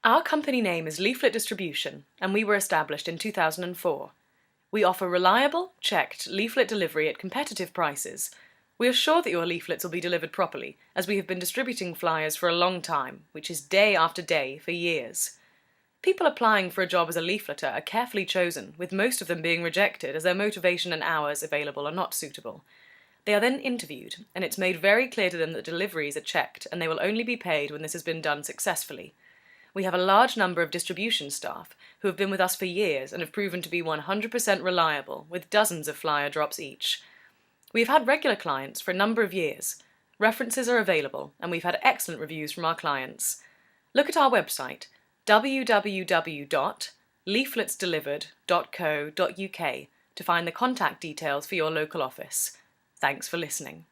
Our company name is Leaflet Distribution, and we were established in 2004. We offer reliable, checked leaflet delivery at competitive prices. We are sure that your leaflets will be delivered properly, as we have been distributing flyers for a long time, which is day after day for years. People applying for a job as a leafleter are carefully chosen, with most of them being rejected as their motivation and hours available are not suitable. They are then interviewed, and it's made very clear to them that deliveries are checked and they will only be paid when this has been done successfully. We have a large number of distribution staff who have been with us for years and have proven to be 100% reliable, with dozens of flyer drops each. We have had regular clients for a number of years. References are available, and we've had excellent reviews from our clients. Look at our website, www.leafletsdelivered.co.uk, to find the contact details for your local office. Thanks for listening.